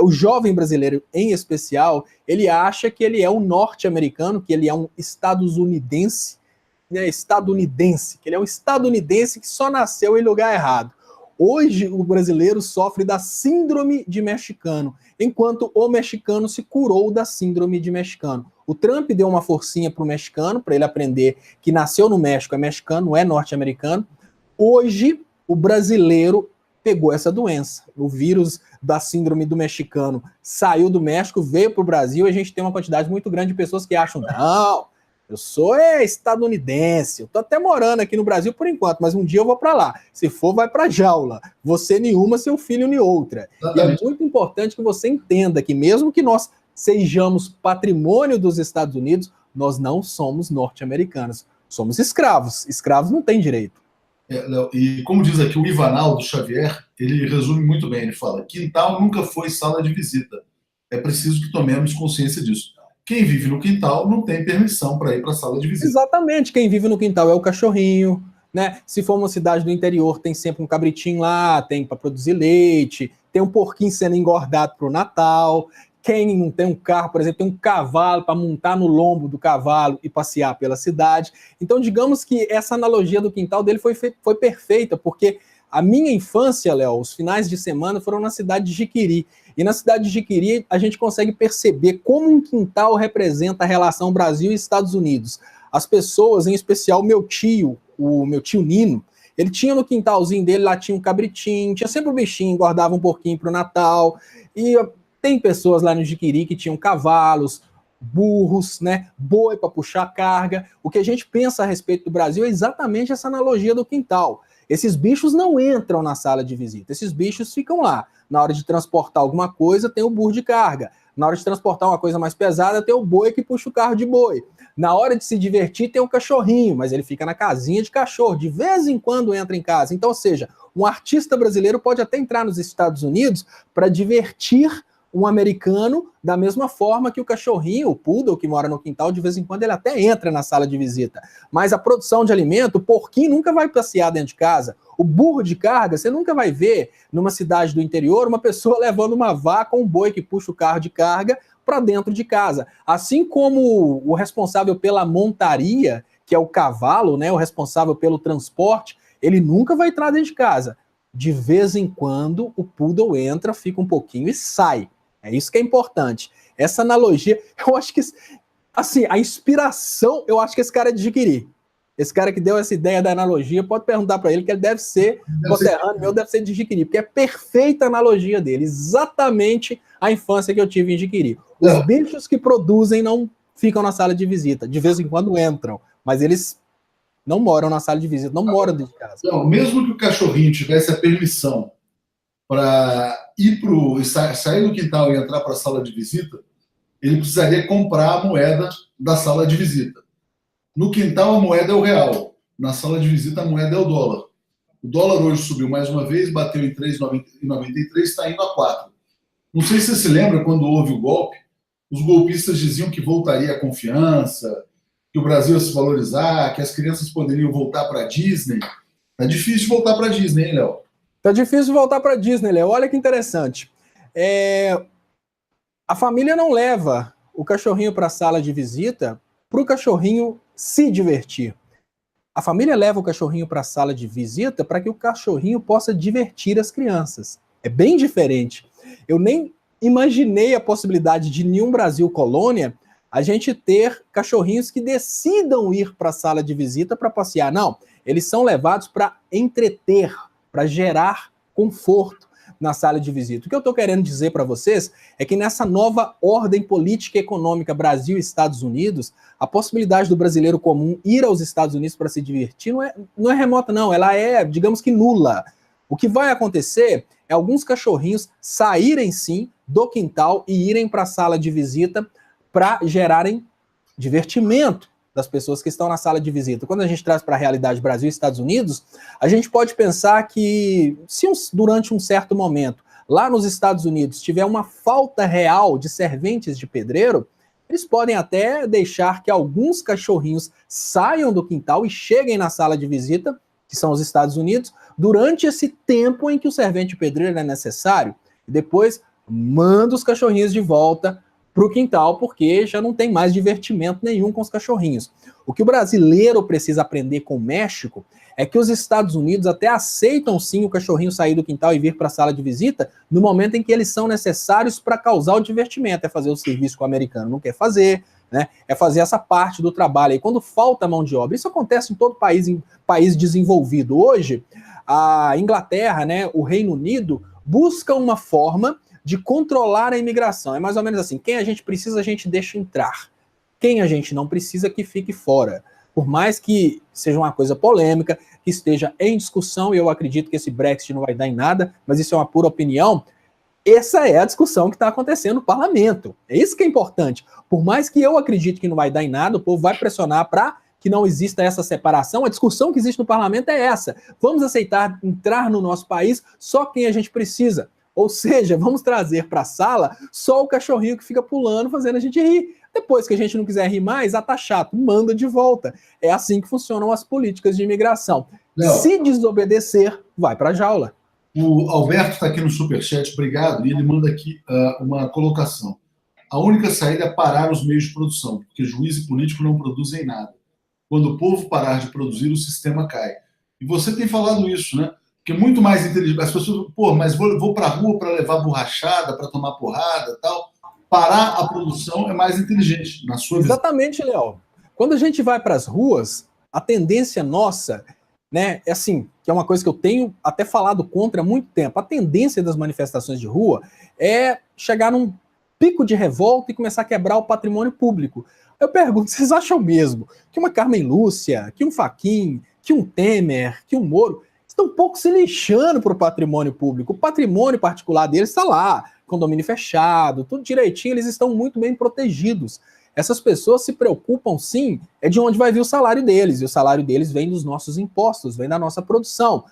S2: O jovem brasileiro, em especial, ele acha que ele é um norte-americano, que ele é um estadunidense, né, que ele é um estadunidense que só nasceu em lugar errado. Hoje, o brasileiro sofre da síndrome de mexicano, enquanto o mexicano se curou da síndrome de mexicano. O Trump deu uma forcinha para o mexicano, para ele aprender que nasceu no México, é mexicano, não é norte-americano. Hoje, o brasileiro pegou essa doença. O vírus da síndrome do mexicano saiu do México, veio para o Brasil, e a gente tem uma quantidade muito grande de pessoas que acham, não, eu sou estadunidense, eu tô até morando aqui no Brasil por enquanto, mas um dia eu vou para lá. Se for, vai para jaula. Você nenhuma, seu filho nem outra. Exatamente. E é muito importante que você entenda que mesmo que nós sejamos patrimônio dos Estados Unidos, nós não somos norte-americanos. Somos escravos. Escravos não têm direito.
S1: Léo, e como diz aqui o Ivanaldo Xavier, ele resume muito bem, ele fala, quintal nunca foi sala de visita. É preciso que tomemos consciência disso. Quem vive no quintal não tem permissão para ir para a sala de visita.
S2: Exatamente, quem vive no quintal é o cachorrinho, né? Se for uma cidade do interior, tem sempre um cabritinho lá, tem para produzir leite, tem um porquinho sendo engordado para o Natal, Quem não tem um carro, por exemplo, tem um cavalo para montar no lombo do cavalo e passear pela cidade. Então, digamos que essa analogia do quintal dele foi perfeita, porque a minha infância, Léo, os finais de semana foram na cidade de Jiquiri. E na cidade de Jiquiri, a gente consegue perceber como um quintal representa a relação Brasil e Estados Unidos. As pessoas, em especial o meu tio Nino, ele tinha no quintalzinho dele, lá tinha um cabritinho, tinha sempre um bichinho, guardava um porquinho para o Natal. E tem pessoas lá no Jiquiri que tinham cavalos, burros, né, boi para puxar carga. O que a gente pensa a respeito do Brasil é exatamente essa analogia do quintal. Esses bichos não entram na sala de visita, esses bichos ficam lá. Na hora de transportar alguma coisa, tem o burro de carga. Na hora de transportar uma coisa mais pesada, tem o boi que puxa o carro de boi. Na hora de se divertir, tem o cachorrinho, mas ele fica na casinha de cachorro. De vez em quando entra em casa. Então, ou seja, um artista brasileiro pode até entrar nos Estados Unidos para divertir um americano da mesma forma que o cachorrinho, o poodle que mora no quintal, de vez em quando ele até entra na sala de visita. Mas a produção de alimento, o porquinho nunca vai passear dentro de casa. O burro de carga, você nunca vai ver numa cidade do interior uma pessoa levando uma vaca ou um boi que puxa o carro de carga para dentro de casa. Assim como o responsável pela montaria, que é o cavalo, né, o responsável pelo transporte, ele nunca vai entrar dentro de casa. De vez em quando o poodle entra, fica um pouquinho e sai. É isso que é importante. Essa analogia, eu acho que, assim, a inspiração, eu acho que esse cara é de Jiquiri. Esse cara que deu essa ideia da analogia, pode perguntar para ele que ele deve ser conterrâneo meu, deve ser de Jiquiri, porque é perfeita a analogia dele, exatamente a infância que eu tive em Jiquiri. Os bichos que produzem não ficam na sala de visita, de vez em quando entram, mas eles não moram na sala de visita, não moram dentro de casa.
S1: Não, mesmo que o cachorrinho tivesse a permissão para sair do quintal e entrar para a sala de visita, ele precisaria comprar a moeda da sala de visita. No quintal, a moeda é o real. Na sala de visita, a moeda é o dólar. O dólar hoje subiu mais uma vez, bateu em 3,93, está indo a 4. Não sei se você se lembra, quando houve o golpe, os golpistas diziam que voltaria a confiança, que o Brasil ia se valorizar, que as crianças poderiam voltar para a Disney. Tá difícil voltar para a Disney, hein, Léo?
S2: Tá difícil voltar para a Disney, Léo. Olha que interessante. A família não leva o cachorrinho para a sala de visita para o cachorrinho se divertir. A família leva o cachorrinho para a sala de visita para que o cachorrinho possa divertir as crianças. É bem diferente. Eu nem imaginei a possibilidade de nenhum Brasil colônia a gente ter cachorrinhos que decidam ir para a sala de visita para passear. Não, eles são levados para entreter, para gerar conforto na sala de visita. O que eu estou querendo dizer para vocês é que nessa nova ordem política e econômica Brasil e Estados Unidos, a possibilidade do brasileiro comum ir aos Estados Unidos para se divertir não é remota, não. Ela é, digamos que, nula. O que vai acontecer é alguns cachorrinhos saírem, sim, do quintal e irem para a sala de visita para gerarem divertimento das pessoas que estão na sala de visita. Quando a gente traz para a realidade Brasil e Estados Unidos, a gente pode pensar que se durante um certo momento lá nos Estados Unidos tiver uma falta real de serventes de pedreiro, eles podem até deixar que alguns cachorrinhos saiam do quintal e cheguem na sala de visita, que são os Estados Unidos, durante esse tempo em que o servente pedreiro é necessário, e depois manda os cachorrinhos de volta para o quintal, porque já não tem mais divertimento nenhum com os cachorrinhos. O que o brasileiro precisa aprender com o México é que os Estados Unidos até aceitam sim o cachorrinho sair do quintal e vir para a sala de visita no momento em que eles são necessários para causar o divertimento, é fazer o serviço que o americano não quer fazer, né? É fazer essa parte do trabalho. E quando falta mão de obra, isso acontece em todo país desenvolvido. Hoje, a Inglaterra, né, o Reino Unido, busca uma forma de controlar a imigração. É mais ou menos assim, quem a gente precisa, a gente deixa entrar. Quem a gente não precisa, que fique fora. Por mais que seja uma coisa polêmica, que esteja em discussão, e eu acredito que esse Brexit não vai dar em nada, mas isso é uma pura opinião, essa é a discussão que está acontecendo no parlamento. É isso que é importante. Por mais que eu acredite que não vai dar em nada, o povo vai pressionar para que não exista essa separação. A discussão que existe no parlamento é essa. Vamos aceitar entrar no nosso país só quem a gente precisa. Ou seja, vamos trazer para a sala só o cachorrinho que fica pulando, fazendo a gente rir. Depois que a gente não quiser rir mais, tá chato, manda de volta. É assim que funcionam as políticas de imigração. Não. Se desobedecer, vai para a jaula.
S1: O Alberto está aqui no Superchat, obrigado, e ele manda aqui uma colocação. a única saída é parar os meios de produção, porque juiz e político não produzem nada. Quando o povo parar de produzir, o sistema cai. E você tem falado isso, né? Que é muito mais inteligente. As pessoas, pô, mas vou para a rua para levar borrachada, para tomar porrada tal. Parar a produção é mais inteligente, na sua visão.
S2: Exatamente, Léo. Quando a gente vai para as ruas, a tendência nossa, né, é assim, que é uma coisa que eu tenho até falado contra há muito tempo. A tendência das manifestações de rua é chegar num pico de revolta e começar a quebrar o patrimônio público. Eu pergunto, vocês acham mesmo que uma Carmen Lúcia, que um Fachin, que um Temer, que um Moro estão um pouco se lixando para o patrimônio público? O patrimônio particular deles está lá, condomínio fechado, tudo direitinho, eles estão muito bem protegidos. Essas pessoas se preocupam, sim, é de onde vai vir o salário deles, e o salário deles vem dos nossos impostos, vem da nossa produção.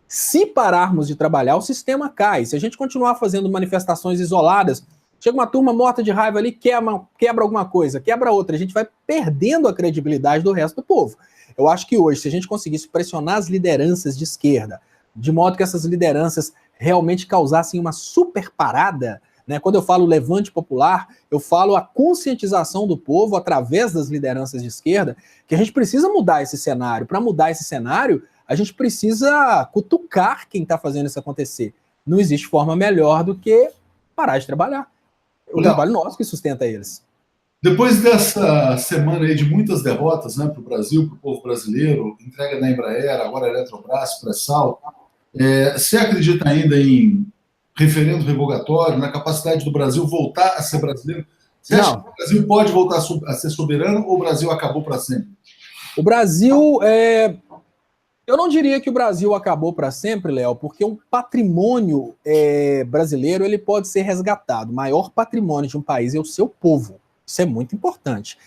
S2: Se pararmos de trabalhar, o sistema cai. Se a gente continuar fazendo manifestações isoladas, chega uma turma morta de raiva ali, quebra alguma coisa, quebra outra, a gente vai perdendo a credibilidade do resto do povo. Eu acho que hoje, se a gente conseguisse pressionar as lideranças de esquerda, de modo que essas lideranças realmente causassem uma super parada, né? Quando eu falo levante popular, eu falo a conscientização do povo através das lideranças de esquerda, que a gente precisa mudar esse cenário. Para mudar esse cenário, a gente precisa cutucar quem está fazendo isso acontecer. Não existe forma melhor do que parar de trabalhar. O trabalho nosso que sustenta eles.
S1: Depois dessa semana aí de muitas derrotas, né, para o Brasil, para o povo brasileiro, entrega da Embraer, agora Eletrobras, pré-sal, você acredita ainda em referendo revogatório, na capacidade do Brasil voltar a ser brasileiro? Você acha que o Brasil pode voltar a ser soberano ou o Brasil acabou para sempre?
S2: O Brasil, eu não diria que o Brasil acabou para sempre, Léo, porque um patrimônio brasileiro ele pode ser resgatado. O maior patrimônio de um país é o seu povo. Isso é muito importante.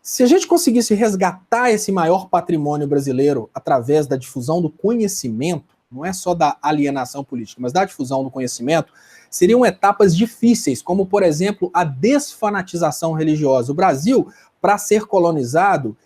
S2: Se a gente conseguisse resgatar esse maior patrimônio brasileiro através da difusão do conhecimento, não é só da alienação política, mas da difusão do conhecimento, seriam etapas difíceis, como, por exemplo, a desfanatização religiosa. O Brasil, para ser colonizado,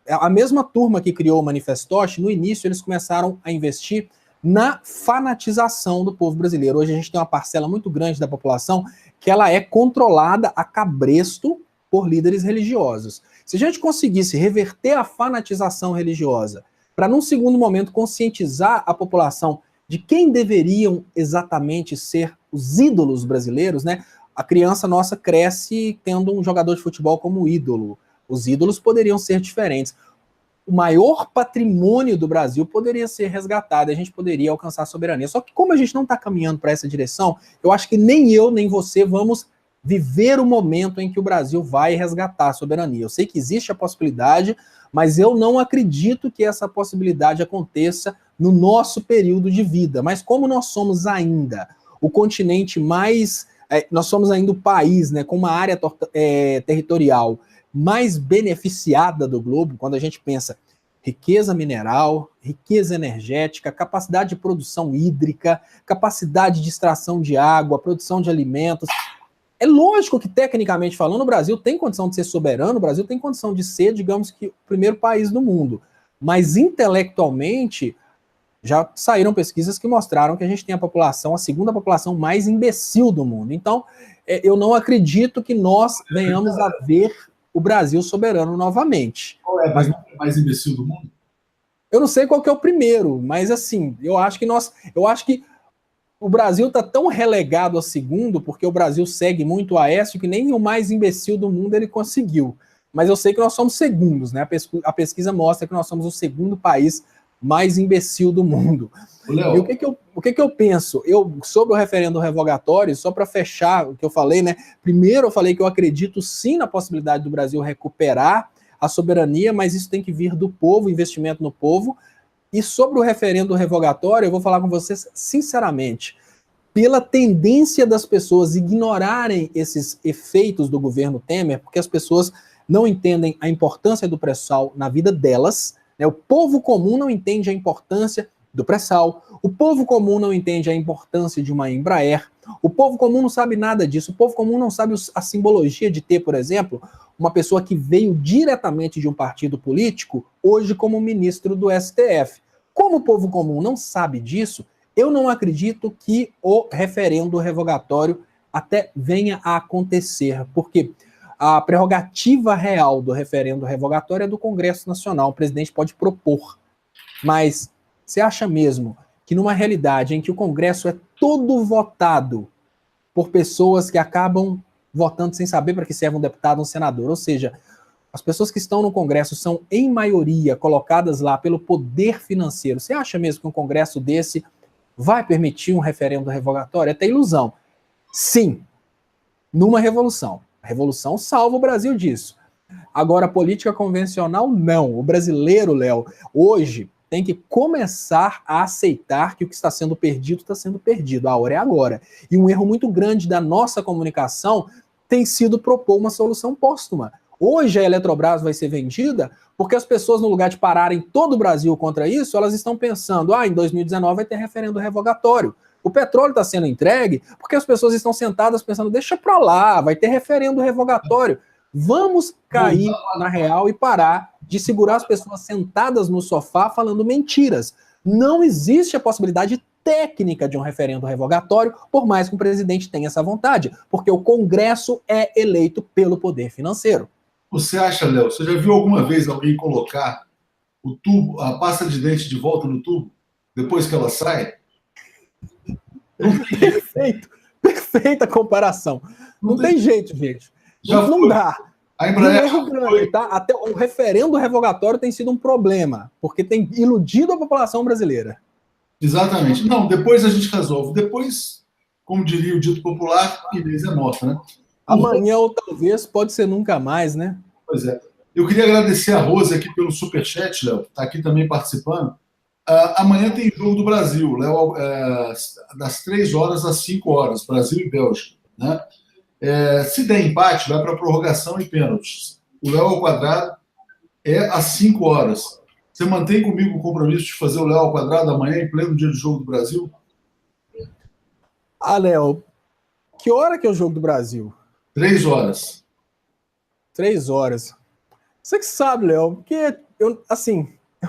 S2: a mesma turma que criou o Manifestoche, no início eles começaram a investir na fanatização do povo brasileiro. Hoje a gente tem uma parcela muito grande da população que ela é controlada a cabresto por líderes religiosos. Se a gente conseguisse reverter a fanatização religiosa para, num segundo momento, conscientizar a população de quem deveriam exatamente ser os ídolos brasileiros, né? A criança nossa cresce tendo um jogador de futebol como ídolo. Os ídolos poderiam ser diferentes. O maior patrimônio do Brasil poderia ser resgatado, a gente poderia alcançar a soberania. Só que como a gente não está caminhando para essa direção, eu acho que nem eu, nem você vamos viver o momento em que o Brasil vai resgatar a soberania. Eu sei que existe a possibilidade, mas eu não acredito que essa possibilidade aconteça no nosso período de vida. Mas como nós somos ainda o continente mais... nós somos ainda o país, né, com uma área territorial mais beneficiada do globo, quando a gente pensa riqueza mineral, riqueza energética, capacidade de produção hídrica, capacidade de extração de água, produção de alimentos. É lógico que, tecnicamente falando, o Brasil tem condição de ser soberano, o Brasil tem condição de ser, digamos que, o primeiro país do mundo. Mas, intelectualmente, já saíram pesquisas que mostraram que a gente tem a segunda população mais imbecil do mundo. Então, eu não acredito que nós venhamos a ver o Brasil soberano novamente.
S1: Qual é o mais imbecil do mundo?
S2: Eu não sei qual que é o primeiro, mas assim, eu acho que o Brasil está tão relegado a segundo, porque o Brasil segue muito o Aécio, que nem o mais imbecil do mundo ele conseguiu. Mas eu sei que nós somos segundos, né? A pesquisa mostra que nós somos o segundo país mais imbecil do mundo.
S1: Léo,
S2: e o que eu penso? Sobre o referendo revogatório, só para fechar o que eu falei, né? Primeiro eu falei que eu acredito sim na possibilidade do Brasil recuperar a soberania, mas isso tem que vir do povo, investimento no povo. E sobre o referendo revogatório, eu vou falar com vocês sinceramente, pela tendência das pessoas ignorarem esses efeitos do governo Temer, porque as pessoas não entendem a importância do pré-sal na vida delas, né? O povo comum não entende a importância do pré-sal, o povo comum não entende a importância de uma Embraer, o povo comum não sabe nada disso, o povo comum não sabe a simbologia de ter, por exemplo, uma pessoa que veio diretamente de um partido político, hoje como ministro do STF. Como o povo comum não sabe disso, eu não acredito que o referendo revogatório até venha a acontecer, porque a prerrogativa real do referendo revogatório é do Congresso Nacional, o presidente pode propor. Mas você acha mesmo que numa realidade em que o Congresso é todo votado por pessoas que acabam votando sem saber para que serve um deputado ou um senador, ou seja, as pessoas que estão no Congresso são, em maioria, colocadas lá pelo poder financeiro, você acha mesmo que um Congresso desse vai permitir um referendo revogatório? É até ilusão. Sim, numa revolução. A revolução salva o Brasil disso. Agora, a política convencional, não. O brasileiro, Léo, hoje tem que começar a aceitar que o que está sendo perdido está sendo perdido. A hora é agora. E um erro muito grande da nossa comunicação tem sido propor uma solução póstuma. Hoje a Eletrobras vai ser vendida porque as pessoas, no lugar de pararem todo o Brasil contra isso, elas estão pensando, em 2019 vai ter referendo revogatório. O petróleo está sendo entregue porque as pessoas estão sentadas pensando, deixa para lá, vai ter referendo revogatório. Vamos cair na real e parar de segurar as pessoas sentadas no sofá falando mentiras. Não existe a possibilidade técnica de um referendo revogatório, por mais que o presidente tenha essa vontade, porque o Congresso é eleito pelo poder financeiro.
S1: Você acha, Léo, você já viu alguma vez alguém colocar o tubo, a pasta de dente de volta no tubo, depois que ela sai?
S2: Perfeito, perfeita comparação. Não tem jeito, gente. Não dá.
S1: A Embraer
S2: erro grande, tá? Até o referendo revogatório tem sido um problema, porque tem iludido a população brasileira.
S1: Exatamente. Não, depois a gente resolve. Depois, como diria o dito popular, Inês é morta, né?
S2: Amanhã ou talvez, pode ser nunca mais, né?
S1: Pois é. Eu queria agradecer a Rose aqui pelo superchat, Léo, que está aqui também participando. Amanhã tem jogo do Brasil, Léo, das 3 horas às 5 horas, Brasil e Bélgica, né? Se der empate, vai para prorrogação e pênaltis. O Léo ao quadrado é às 5 horas. Você mantém comigo o compromisso de fazer o Léo ao quadrado amanhã, em pleno dia de jogo do Brasil?
S2: Léo, que hora que é o jogo do Brasil?
S1: 3 horas.
S2: 3 horas. Você que sabe, Léo, porque eu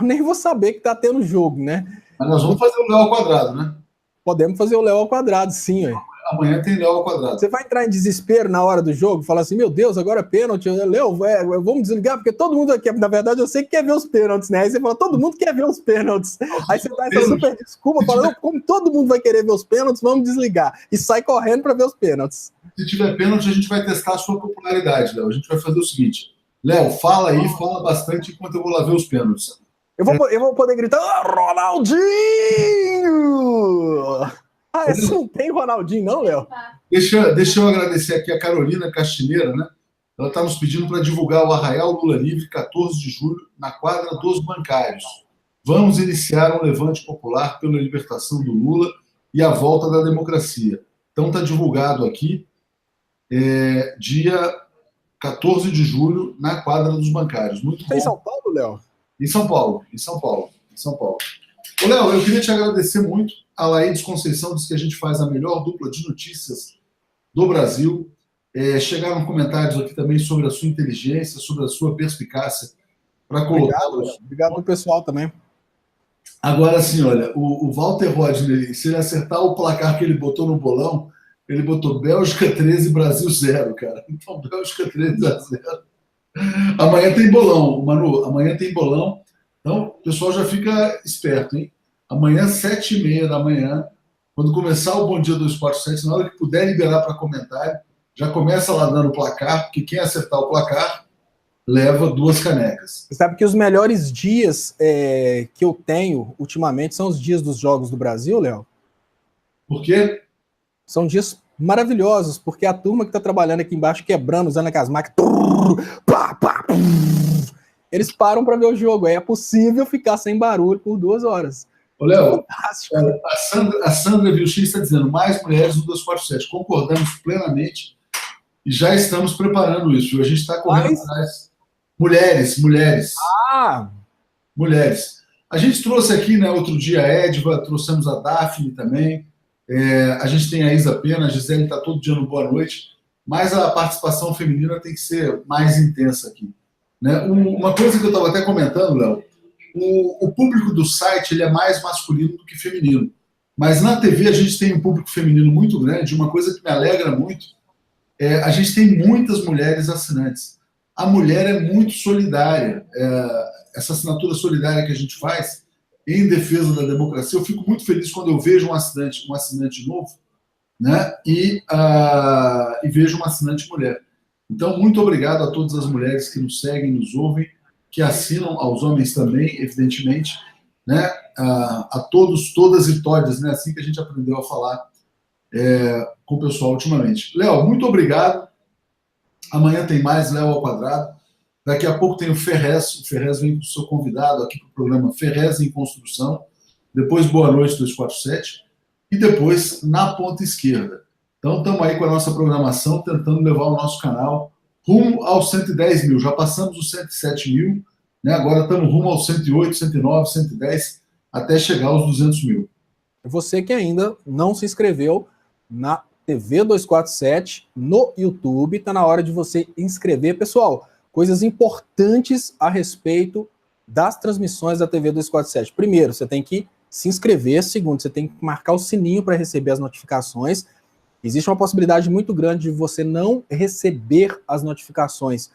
S2: nem vou saber que tá tendo jogo, né?
S1: Mas nós vamos fazer o Léo ao quadrado, né?
S2: Podemos fazer o Léo ao quadrado, sim, ué.
S1: Amanhã tem Léo ao quadrado.
S2: Você vai entrar em desespero na hora do jogo, falar assim, meu Deus, agora é pênalti, Léo, vamos desligar, porque todo mundo aqui, na verdade, eu sei que quer ver os pênaltis, né? Aí você fala, todo mundo quer ver os pênaltis. Aí você dá essa super desculpa, fala, como todo mundo vai querer ver os pênaltis, vamos desligar. E sai correndo para ver os pênaltis.
S1: Se tiver pênalti, a gente vai testar a sua popularidade, Léo. A gente vai fazer o seguinte, Léo, fala aí, fala bastante enquanto eu vou lá ver os pênaltis.
S2: Eu vou poder gritar, Ronaldinho! Esse não tem Ronaldinho, não, Léo?
S1: Deixa eu agradecer aqui a Carolina Castineira, né? Ela está nos pedindo para divulgar o Arraial Lula Livre, 14 de julho, na quadra dos bancários. Vamos iniciar um levante popular pela libertação do Lula e a volta da democracia. Então está divulgado aqui, dia 14 de julho, na quadra dos bancários. Muito bom.
S2: Em São Paulo, Léo?
S1: Em São Paulo. Ô, Léo, eu queria te agradecer muito. A Laídes Conceição disse que a gente faz a melhor dupla de notícias do Brasil. Chegaram comentários aqui também sobre a sua inteligência, sobre a sua perspicácia para colocar.
S2: Obrigado ao pessoal também.
S1: Agora sim, olha, o Walter Rodney, se ele acertar o placar que ele botou no bolão, ele botou Bélgica 13, Brasil 0, cara. Então, Bélgica 13-0. Amanhã tem bolão, Manu. Amanhã tem bolão. Então, o pessoal já fica esperto, hein? Amanhã, 7h30 da manhã, quando começar o Bom Dia 247, na hora que puder liberar para comentário, já começa lá dando o placar, porque quem acertar o placar leva 2 canecas.
S2: Você sabe que os melhores dias que eu tenho ultimamente são os dias dos Jogos do Brasil, Léo?
S1: Por quê?
S2: São dias maravilhosos, porque a turma que está trabalhando aqui embaixo, quebrando, usando aquelas máquinas, eles param para ver o jogo. Aí é possível ficar sem barulho por 2 horas.
S1: Ô, Léo, a Sandra Vilchis está dizendo, mais mulheres no 247. Concordamos plenamente e já estamos preparando isso. A gente está correndo atrás. Mulheres. Mulheres. A gente trouxe aqui, né, outro dia a Edva, trouxemos a Daphne também. A gente tem a Isa Pena, a Gisele está todo dia no Boa Noite, mas a participação feminina tem que ser mais intensa aqui. Né? Uma coisa que eu estava até comentando, Léo, o público do site ele é mais masculino do que feminino. Mas na TV a gente tem um público feminino muito grande. Uma coisa que me alegra muito a gente tem muitas mulheres assinantes. A mulher é muito solidária. Essa assinatura solidária que a gente faz em defesa da democracia, eu fico muito feliz quando eu vejo um assinante novo, né? E vejo uma assinante mulher. Então, muito obrigado a todas as mulheres que nos seguem, nos ouvem, que assinam, aos homens também, evidentemente, né? A todos, todas e todas, né? Assim que a gente aprendeu a falar com o pessoal ultimamente. Léo, muito obrigado. Amanhã tem mais Léo ao Quadrado. Daqui a pouco tem o Ferrez. O Ferrez vem com o seu convidado aqui para o programa Ferrez em Construção. Depois, Boa Noite 247. E depois, Na Ponta Esquerda. Então, estamos aí com a nossa programação, tentando levar o nosso canal rumo aos 110 mil. Já passamos os 107 mil, né? Agora estamos rumo aos 108, 109, 110, até chegar aos 200 mil.
S2: Você que ainda não se inscreveu na TV 247 no YouTube, está na hora de você inscrever. Pessoal, coisas importantes a respeito das transmissões da TV 247. Primeiro, você tem que se inscrever. Segundo, você tem que marcar o sininho para receber as notificações. Existe uma possibilidade muito grande de você não receber as notificações.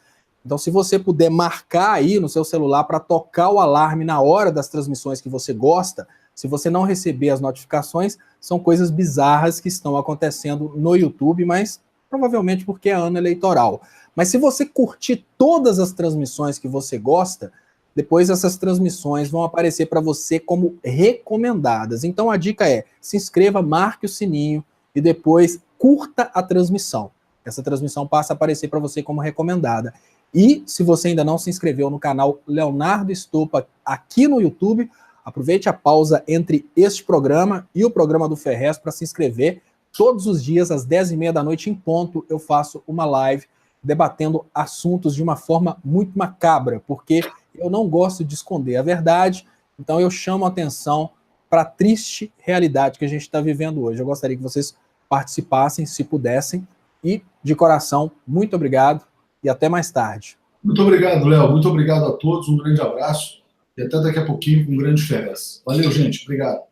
S2: Então, se você puder marcar aí no seu celular para tocar o alarme na hora das transmissões que você gosta, se você não receber as notificações, são coisas bizarras que estão acontecendo no YouTube, mas provavelmente porque é ano eleitoral. Mas se você curtir todas as transmissões que você gosta, depois essas transmissões vão aparecer para você como recomendadas. Então a dica é, se inscreva, marque o sininho e depois curta a transmissão. Essa transmissão passa a aparecer para você como recomendada. E se você ainda não se inscreveu no canal Leonardo Estopa aqui no YouTube, aproveite a pausa entre este programa e o programa do Ferrez para se inscrever. Todos os dias, às 10h30 da noite em ponto, eu faço uma live debatendo assuntos de uma forma muito macabra, porque eu não gosto de esconder a verdade, então eu chamo a atenção para a triste realidade que a gente está vivendo hoje. Eu gostaria que vocês participassem, se pudessem, e, de coração, muito obrigado e até mais tarde.
S1: Muito obrigado, Léo. Muito obrigado a todos. Um grande abraço. E até daqui a pouquinho com um grande Ferrez. Valeu, gente. Obrigado.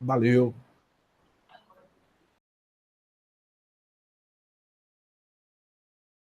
S2: Valeu.